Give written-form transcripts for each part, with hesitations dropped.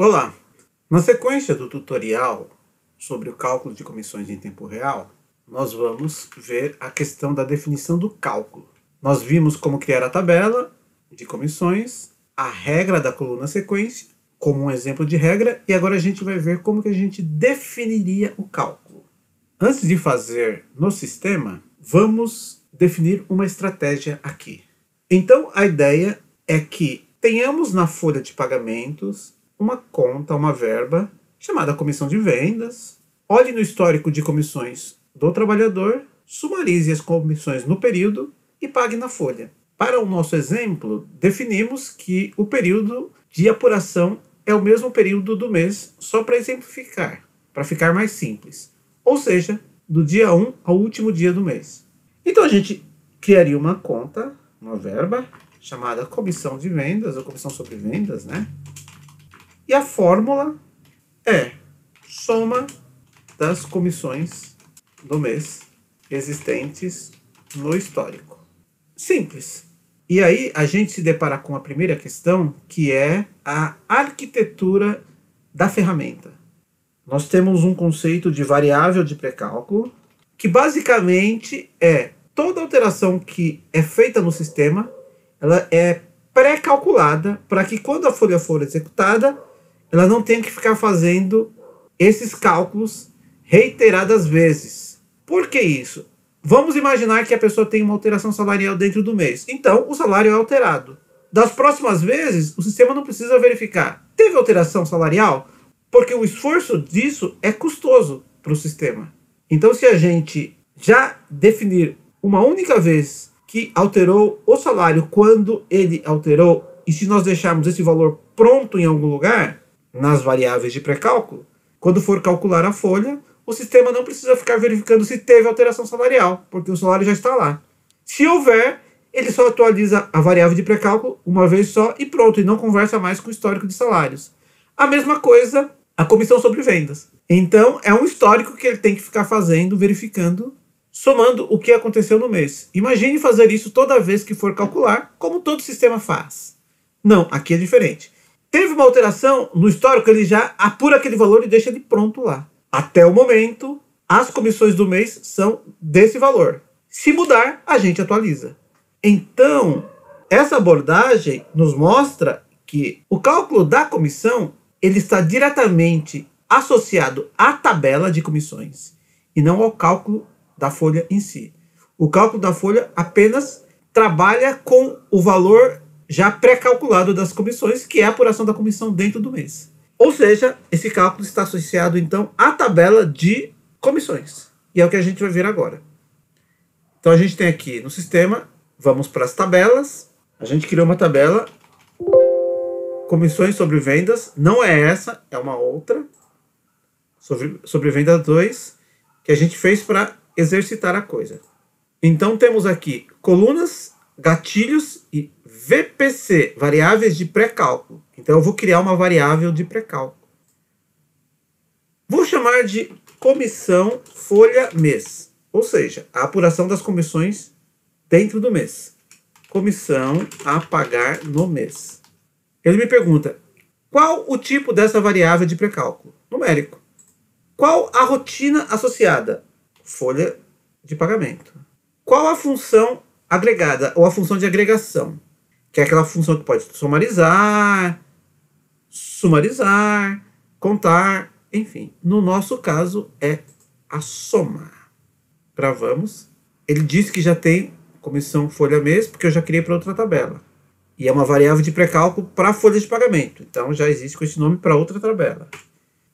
Olá! Na sequência do tutorial sobre o cálculo de comissões em tempo real, nós vamos ver a questão da definição do cálculo. Nós vimos como criar a tabela de comissões, a regra da coluna sequência, como um exemplo de regra, e agora a gente vai ver como que a gente definiria o cálculo. Antes de fazer no sistema, vamos definir uma estratégia aqui. Então, a ideia é que tenhamos na folha de pagamentos uma conta, uma verba, chamada comissão de vendas. Olhe no histórico de comissões do trabalhador, sumarize as comissões no período e pague na folha. Para o nosso exemplo, definimos que o período de apuração é o mesmo período do mês, só para exemplificar, para ficar mais simples. Ou seja, do dia 1 ao último dia do mês. Então a gente criaria uma conta, uma verba, chamada comissão de vendas, ou comissão sobre vendas, né? E a fórmula é soma das comissões do mês existentes no histórico. Simples. E aí a gente se depara com a primeira questão, que é a arquitetura da ferramenta. Nós temos um conceito de variável de pré-cálculo, que basicamente é toda alteração que é feita no sistema, ela é pré-calculada para que quando a folha for executada, ela não tenha que ficar fazendo esses cálculos reiteradas vezes. Por que isso? Vamos imaginar que a pessoa tem uma alteração salarial dentro do mês. Então, o salário é alterado. Das próximas vezes, o sistema não precisa verificar. Teve alteração salarial? Porque o esforço disso é custoso para o sistema. Então, se a gente já definir uma única vez que alterou o salário quando ele alterou, e se nós deixarmos esse valor pronto em algum lugar, nas variáveis de pré-cálculo, quando for calcular a folha, o sistema não precisa ficar verificando se teve alteração salarial, porque o salário já está lá. Se houver, ele só atualiza a variável de pré-cálculo uma vez só e pronto, e não conversa mais com o histórico de salários. A mesma coisa a comissão sobre vendas. Então, é um histórico que ele tem que ficar fazendo, verificando, somando o que aconteceu no mês. Imagine fazer isso toda vez que for calcular, como todo sistema faz. Não, aqui é diferente. Teve uma alteração no histórico, ele já apura aquele valor e deixa ele pronto lá. Até o momento, as comissões do mês são desse valor. Se mudar, a gente atualiza. Então, essa abordagem nos mostra que o cálculo da comissão ele está diretamente associado à tabela de comissões e não ao cálculo da folha em si. O cálculo da folha apenas trabalha com o valor já pré-calculado das comissões, que é a apuração da comissão dentro do mês. Ou seja, esse cálculo está associado, então, à tabela de comissões. E é o que a gente vai ver agora. Então, a gente tem aqui no sistema, vamos para as tabelas. A gente criou uma tabela, comissões sobre vendas. Não é essa, é uma outra. Sobre vendas 2, que a gente fez para exercitar a coisa. Então, temos aqui colunas, gatilhos e VPC, variáveis de pré-cálculo. Então eu vou criar uma variável de pré-cálculo. Vou chamar de comissão folha mês, ou seja, a apuração das comissões dentro do mês. Comissão a pagar no mês. Ele me pergunta, qual o tipo dessa variável de pré-cálculo? Numérico. Qual a rotina associada? Folha de pagamento. Qual a função agregada ou a função de agregação? Que é aquela função que pode sumarizar, contar, enfim. No nosso caso é a soma. Gravamos. Ele disse que já tem comissão folha mês, porque eu já criei para outra tabela. E é uma variável de pré-cálculo para a folha de pagamento. Então já existe com esse nome para outra tabela.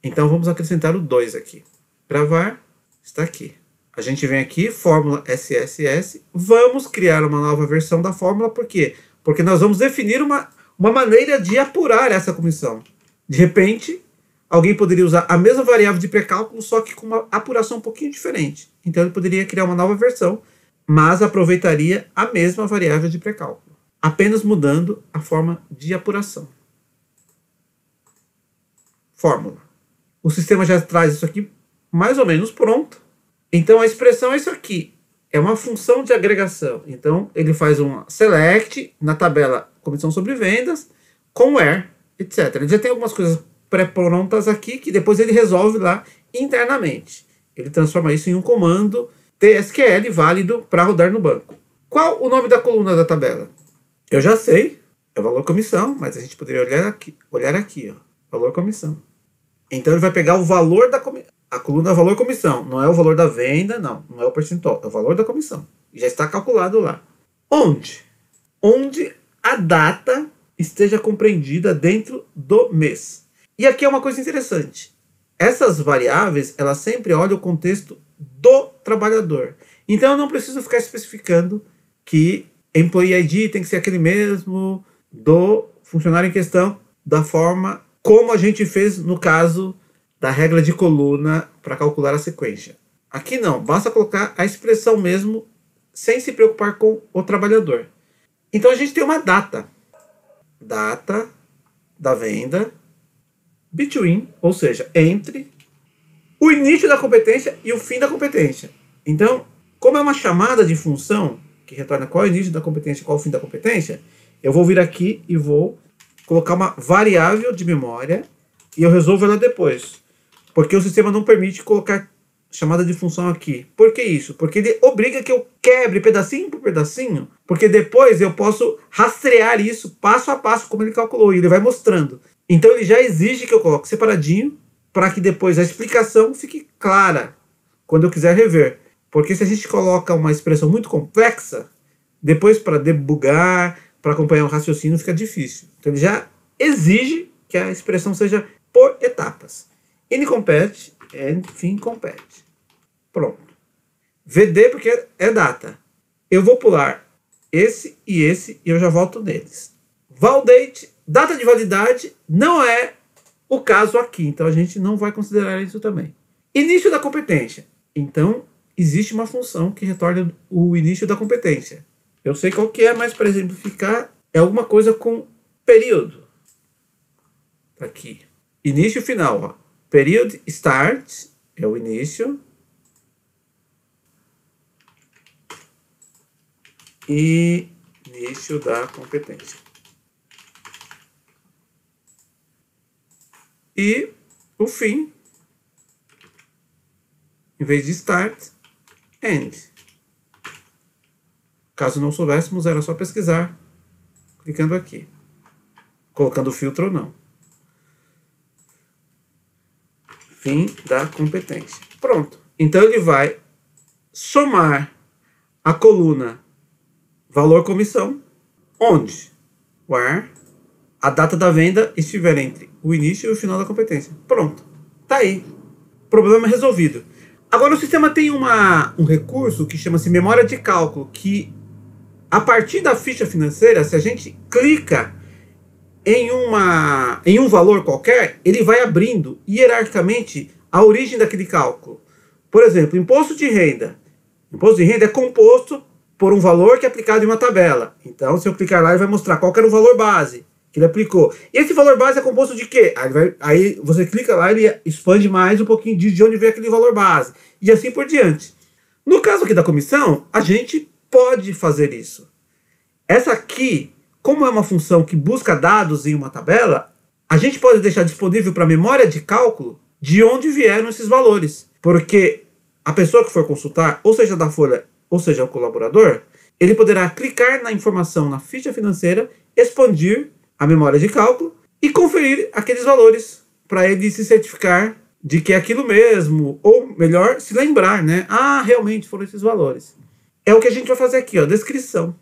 Então vamos acrescentar o 2 aqui. Gravar, está aqui. A gente vem aqui, fórmula SSS. Vamos criar uma nova versão da fórmula, por quê? Porque nós vamos definir uma maneira de apurar essa comissão. De repente, alguém poderia usar a mesma variável de pré-cálculo, só que com uma apuração um pouquinho diferente. Então ele poderia criar uma nova versão, mas aproveitaria a mesma variável de pré-cálculo, apenas mudando a forma de apuração. Fórmula. O sistema já traz isso aqui mais ou menos pronto. Então a expressão é isso aqui. É uma função de agregação. Então ele faz um select na tabela comissão sobre vendas, com where, etc. Ele já tem algumas coisas pré-prontas aqui, que depois ele resolve lá internamente. Ele transforma isso em um comando TSQL válido para rodar no banco. Qual o nome da coluna da tabela? Eu já sei, é o valor comissão, mas a gente poderia olhar aqui, ó, valor comissão. Então ele vai pegar o valor a coluna valor comissão, não é o valor da venda, não é o percentual, é o valor da comissão. Já está calculado lá. Onde a data esteja compreendida dentro do mês. E aqui é uma coisa interessante. Essas variáveis, elas sempre olham o contexto do trabalhador. Então eu não preciso ficar especificando que Employee ID tem que ser aquele mesmo do funcionário em questão, da forma como a gente fez no caso da regra de coluna para calcular a sequência. Aqui não, basta colocar a expressão mesmo sem se preocupar com o trabalhador. Então a gente tem uma data da venda between, ou seja, entre o início da competência e o fim da competência. Então, como é uma chamada de função que retorna qual é o início da competência e qual é o fim da competência, eu vou vir aqui e vou colocar uma variável de memória e eu resolvo ela depois. Porque o sistema não permite colocar chamada de função aqui. Por que isso? Porque ele obriga que eu quebre pedacinho por pedacinho, porque depois eu posso rastrear isso passo a passo como ele calculou, e ele vai mostrando. Então ele já exige que eu coloque separadinho, para que depois a explicação fique clara, quando eu quiser rever. Porque se a gente coloca uma expressão muito complexa, depois para debugar, para acompanhar o raciocínio fica difícil. Então ele já exige que a expressão seja por etapas. Incompete, fim compete. Pronto. VD porque é data. Eu vou pular esse e eu já volto neles. Validate, data de validade, não é o caso aqui, então a gente não vai considerar isso também. Início da competência. Então, existe uma função que retorna o início da competência. Eu sei qual que é, mas para exemplificar, é alguma coisa com período. Tá aqui. Início e final, ó. Period start é o início. E início da competência. E o fim, em vez de start, end. Caso não soubéssemos, era só pesquisar, clicando aqui, colocando o filtro ou não. Fim da competência. Pronto. Então ele vai somar a coluna valor comissão, onde where a data da venda estiver entre o início e o final da competência. Pronto. Tá aí. Problema resolvido. Agora o sistema tem um recurso que chama-se memória de cálculo, que a partir da ficha financeira, se a gente clica em um valor qualquer, ele vai abrindo hierarquicamente a origem daquele cálculo. Por exemplo, imposto de renda. Imposto de renda é composto por um valor que é aplicado em uma tabela. Então, se eu clicar lá, ele vai mostrar qual que era o valor base que ele aplicou. E esse valor base é composto de quê? Aí você clica lá, ele expande mais um pouquinho de onde vem aquele valor base. E assim por diante. No caso aqui da comissão, a gente pode fazer isso. Essa aqui, como é uma função que busca dados em uma tabela, a gente pode deixar disponível para a memória de cálculo de onde vieram esses valores. Porque a pessoa que for consultar, ou seja da folha, ou seja o colaborador, ele poderá clicar na informação na ficha financeira, expandir a memória de cálculo e conferir aqueles valores para ele se certificar de que é aquilo mesmo, ou melhor, se lembrar, né? Ah, realmente foram esses valores. É o que a gente vai fazer aqui, ó, descrição.